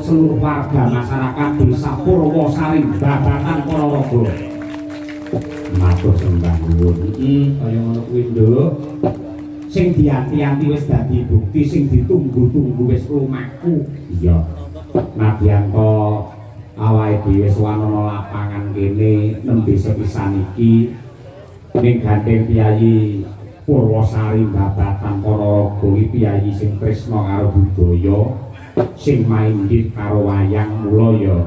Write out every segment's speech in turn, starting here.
seluruh warga masyarakat Desa Purwosari Babatan Ponorogo. Matur sembah nuwun. Kaya ngono kuwi, Nduk. Sing diati-ati wis dadi bukti, sing ditunggu-tunggu wis lumaku. Iya. Nadyan to awake dhewe sowan lapangan kene nembe sepisan iki ning gandeng Piyayi Purwosari Babatan Ponorogo iki piyayi sing tresna karo budaya, sing maindhit karo wayang, mula ya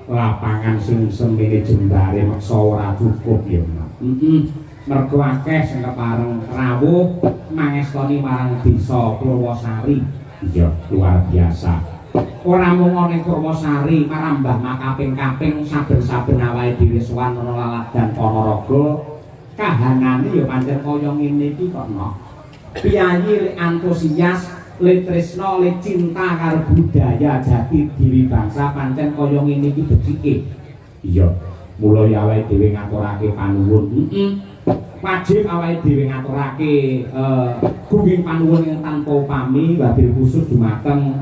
lapangan sing semene jembare meksa ora cukup ya. Mergo akeh sing kepareng rawuh mangestoni marang Desa Purwosari. Iya, luar biasa. Ora mung ana Purwosari, marambah makaping-kaping saben-saben awake dhewe sowan ana laladan Ponorogo. Kahanane ya pancen kaya ngene iki kok no. Piyayi lek antusias, lek tresna, lek cinta karo budaya jati diri bangsa pancen kaya ngene iki becike. Iya, mula ya awake dhewe ngaturake panuwun. Wajib awake dhewe ngaturake gunging panuwun ing tanpa upami wabil khusus dumateng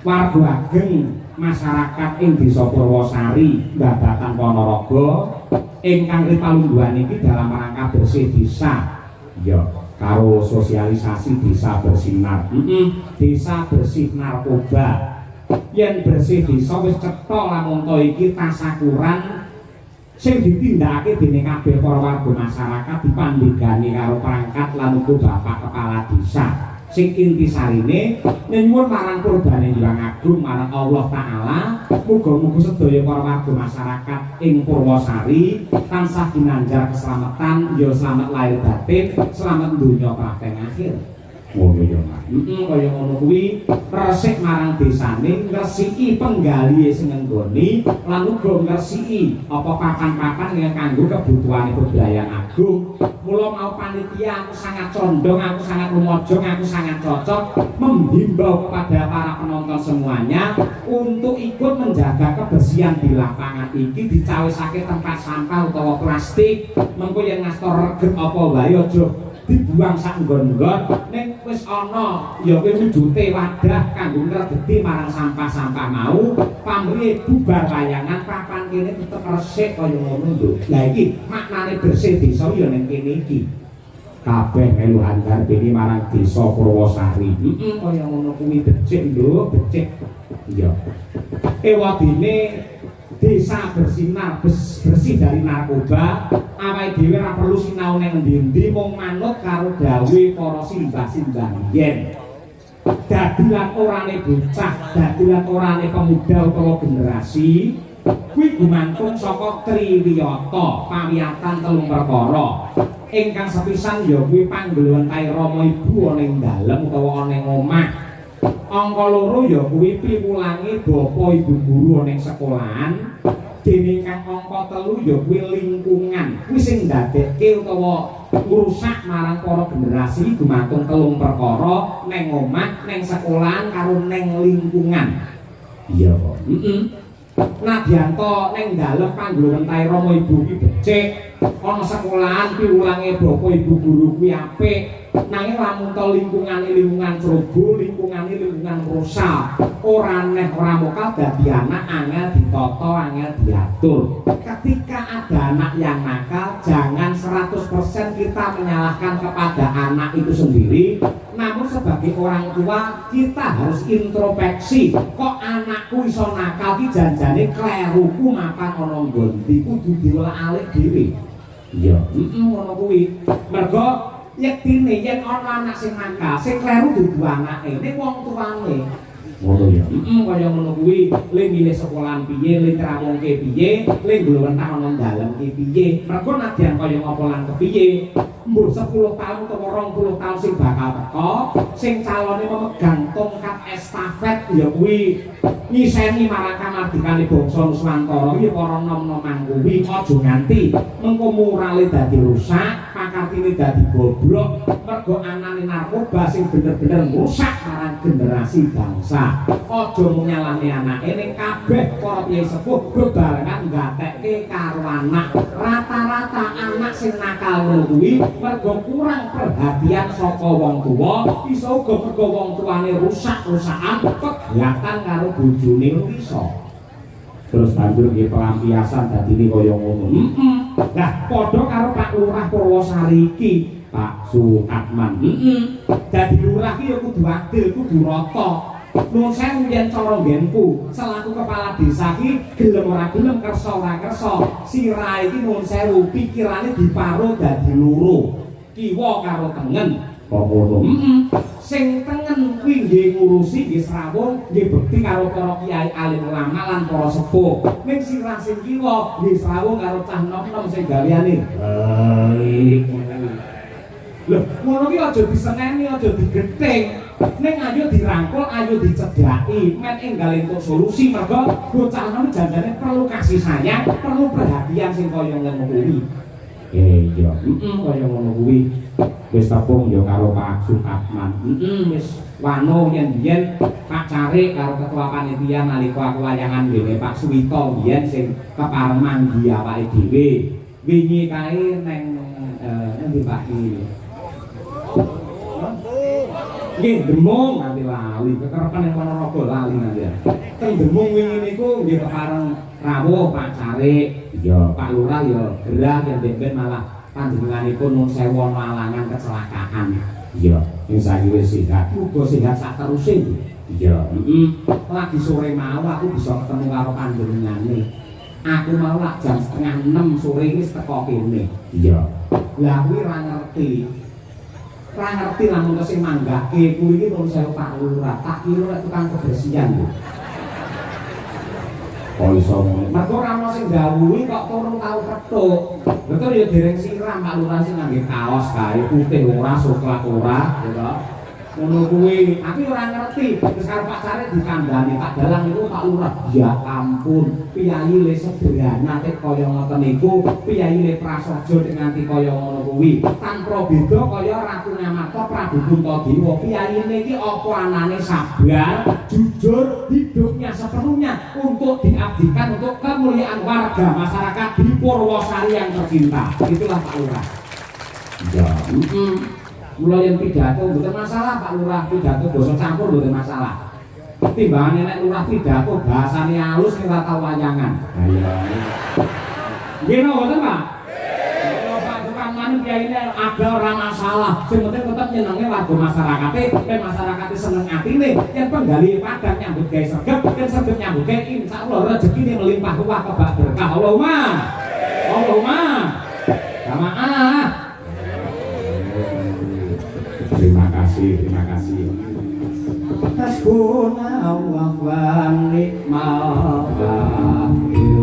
warga ageng masyarakat ing Desa Purwosari Babatan Ponorogo ingkang ripalungguhan iki dalam rangka bersih desa ya karo sosialisasi desa bersinar. Desa bersih narkoba. Yen bersih desa wis cetha lamun to iki tasakuran sing ditindakake dening kabeh para warga masyarakat dipandhegani karo perangkat lan uga Bapak Kepala Desa. Sing intisarine nyuwun marang kurbane Hyang Agung marang Allah Taala muga-muga sedaya para warga masyarakat ing Purwosari tansah ginanjar keselamatan ya selamat lahir batin, selamat donya praktek akhir. Ngono ya, Mas. Kaya ngono kuwi resik marang desane, ngresiki penggalihe sing nggoni lan uga ngresiki apa papan-papan yang kanggo kebutuhane Bebrayan Agung. Mula mau panitia aku sangat condong, aku sangat lumajeng, aku sangat cocok menghimbau kepada para penonton semuanya untuk ikut menjaga kebersihan di lapangan iki, dicawisake tempat sampah utawa plastik, mengko yen ngastor reget apa wae aja dibuang sak nggon-nggon ning wis ana ya kuwi wujute wadah kanggo ngregeti marang sampah-sampah mau pamrih bubar wayangan papan kene tetep resik kaya ngono lho. Lah iki maknane bersih desa ya ning kene iki. Kabeh melu handar dene marang Desa Purwosari. Kaya ngono kuwi becik lho, becik. Iya. Ewadine desa bersinar bersih dari narkoba, awake dhewe ora perlu sinau ning endi-endi mung manut karo dawuh para simbah-simbah yen. Dadilan orane bocah, dadilan orane pemuda utawa generasi kuwi gumantung saka triwiyata pawiyatan telung perkara. Ingkang sepisan ya kuwi panggelontahe Rama Ibu ana ing dalem utawa ana ing omah. Angka loro ya kuwi piwulange bapa ibu guru ning sekolahan. Dene kang angka telu ya kuwi lingkungan. Kuwi sing ndadekke utawa ngrusak marang para generasi gumantung telung perkara ning omah, ning sekolahan karo ning lingkungan. Iya kok. Nadyanto ning dalem panggelontahe Rama Ibu ki becik. Ana sekolahan piwulange bapa ibu guru kuwi apik. Nanging lamun to lingkungan ceroboh, lingkungan rusak, ora neh ora mokal dadi anak angel ditata, angel diatur. Ketika ada anak yang nakal, jangan 100% kita menyalahkan kepada anak itu sendiri. Namun sebagai orang tua kita harus introspeksi. Kok anakku iso nakal ki janjane kleruku makan ana nggondi kudu diwelah-alik dhewe. Iya, ngono kuwi. Mergo yektine yen ana anak sing nakal, sing kleru dudu anake, ning wong tuane. Ngono ya. Kaya ngono kuwi, le milih sekolahan piye, le tramongke piye, le glowentah ana dalem ki piye. Mergo nadyan kaya ngapa lan kepiye. Mbok 10 tahun utawa 20 tahun sing bakal teko, sing calone memegang tongkat estafet ya kuwi nyiseni marang kamardikane bangsa Nuswantara ya para nom-noman kuwi aja nganti mengko morale dadi rusak, pakatine dadi bobrok, mergo anane narkoba sing bener-bener ngrusak marang generasi bangsa. Aja mung nyalahne anake ning kabeh para piye sepuh bebarengan nggatekke karo anak. Rata-rata anak sing nakal ngono kuwi mergo kurang perhatian saka wong tuwa, iso uga mergo wong tuane rusak-rusakan kegiatan karo bojone iso. Terus banjur nggih pelampiasan dadine kaya ngono. Lah padha karo Pak Lurah Purwosari iki, Pak Sukatman. Dadi lurah ki ya kudu adil, kudu rata. Nuwun sewu yen cara nggenku selaku kepala desa ki gelem ora gelem kersa ora kersa sirahe iki nuwun sewu pikirane diparuh dadi loro kiwa karo tengen kok ngono sing tengen kuwi nggih ngurusi nggih srawung nggih bekti karo para kiai alim ulama lan para sepuh ning sirah sing kiwa nggih srawung karo cah nom-nom sing gaweane lho ngono ki aja diseneni aja digething ning ayo dirangkul, ayo dicedhaki, men enggal entuk solusi mergo bocah nom janjane perlu kasih sayang, perlu perhatian sing kaya ngono kuwi. Iya, kaya ngono kuwi. Wis tepung ya karo Pak Sukatman. Wis wano yen-yen Pak Carik karo ketua panitia nalika aku wayangan dene Pak Suwito biyen sing kepareng manggi awake dhewe. Wingi kae neng endi Pak iki? Nggih Demung nanti lali kekerepan yang Ponorogo lali nanti ya. Teng Demung wingi niku nggih kepareng rawuh Pak Carik, ya Pak Lurah ya gerah yen ben malah panjenenganipun nun sewu alangan kecelakaan. Iya, ing saiki wis sehat, muga sehat sak teruse. Iya, lagi sore mau aku bisa ketemu karo panjenengane. Aku mau lak jam 5:30 sore wis teko kene. Iya. Lah kuwi ora ngerti. Ora ngerti lamun sing manggake kuwi iki wong sewu Pak Lurah, tak kira tukang kebersihan lho. Oh iso ngono. Mergo ora ono sing dawuhi kok turun tau petuk. Betul ya dereng siram Pak Lurah sing ngangge kaos kae putih ora soklat ora, ya. Ngono kuwi, aku ora ngerti. Terus karo Pak Carik dikandani Pak Dalang itu Pak Lurah, ya ampun, piyayi le sederhana tek kaya ngoten niku, piyayi le prasaja tek nganti kaya ngono kuwi. Tanpa beda kaya Ratu Ngamata Prabu Puntadewa. Piyayine iki apa anane sabar, jujur, hidupnya sepenuhnya untuk diabdikan untuk kemuliaan warga masyarakat di Purwosari yang tercinta. Itulah Pak Lurah. Ya, mulai yang pidato bukan masalah Pak Lurah, pidato basa campur bukan masalah. Timbangannya nek lurah pidato bahasane halus ora tau wayangan. Iya. Nggih ngoten Pak. Kalau Pak tukang mani kiyaine ada ora masalah. Sing penting tetep nyenenge warga masyarakate, yen masyarakate seneng atine, yen penggali padang nyambut gawe sregep, yen sregep nyambut gawe insyaallah rezekine melimpah ruah kebak berkah. Allahumma. Allahumma. Jamaah. Terima kasih, terima kasih. Hasbunallah wa ni'mal wakil.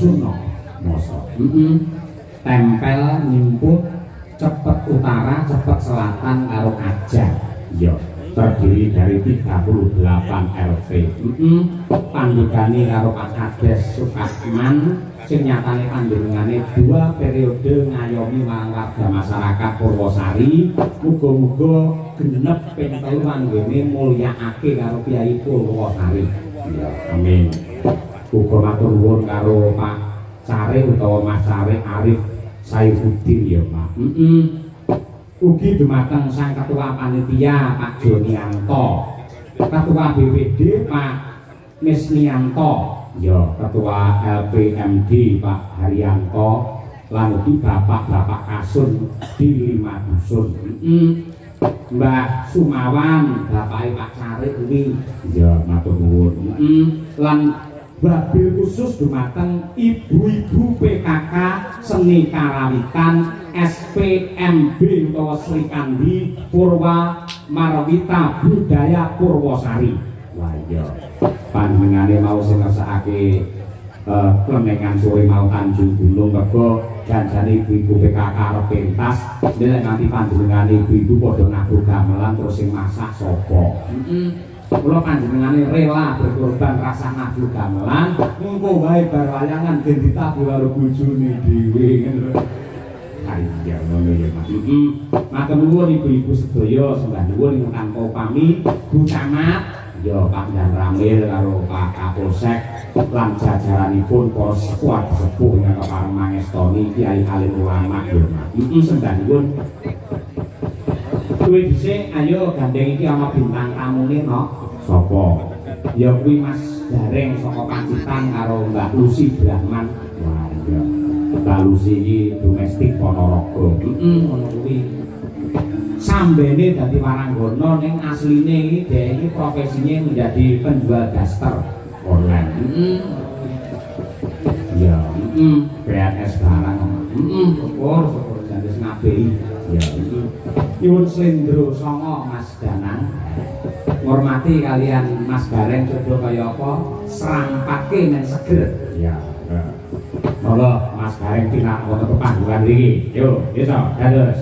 suno masa tempel nyimput cepet utara cepet selatan karo ajar ya terdiri dari 38 RT pandegane karo Pak Kades Sukatman sing nyatane panjenengane 2 periode ngayomi warga masyarakat Purwosari muga-muga genep ping 3 anggone mulyakake karo Kyai Purwosari ya amin uga matur nuwun karo Pak Care utawa Mas Care Arif Saifuddin ya Pak ugi dumateng Sang Ketua Panitia Pak Jonianto Ketua BPD Pak Misnianto ya Ketua LPMD Pak Haryanto lan ugi Bapak-bapak Kasun di 5 dusun Mbah Sumawan Bapak Pak Care kuwi ya matur nuwun lan wabil khusus dumateng ibu-ibu PKK Seni Karawitan SPMB utawa Sri Kandi Purwa Marwita Budaya Purwosari. Wah iya panjenengane mau sing ngersakake klemengan sore mau Tanjung Gunung mergo janjane ibu-ibu PKK arep pentas nek nanti panjenengane ibu-ibu padha nganggo gamelan terus sing masak sapa. Kula panjenengane rela berkorban rasa ngadu gamelan engko wae bar wayangan den ditabuh karo bojone dhewe ngono. Iya ngono ya Mas. Matur nuwun ibu-ibu sedaya sembah nuwun ing tanpa upami Bu Camat ya Pak Dan Ramil karo Pak Kapolsek lan jajaranipun para sepuh ingkang pareng mangestoni Kyai Alim Ulama ya Mas. Sembah nuwun. Kuwi dhisik ayo gandeng iki ana bintang tamune no. Sapa? Ya kuwi Mas Gareng saka Pacitan karo Mbak Lucy Brahman. Wah iya. Mbak Lucy iki domestik Ponorogo. Ngono kuwi. Sambene dadi waranggana ning asline iki dhek iki profesinya menjadi penjual daster online. Ya, PNS barang. Syukur jadi ngabei. Ya, nyuwun slendro songo Mas Danang. Ngormati kalian Mas Gareng coba kaya apa serampake men seger. Ya. Monggo Mas Gareng pinak wonten panggungan iki. Yo, iso dados.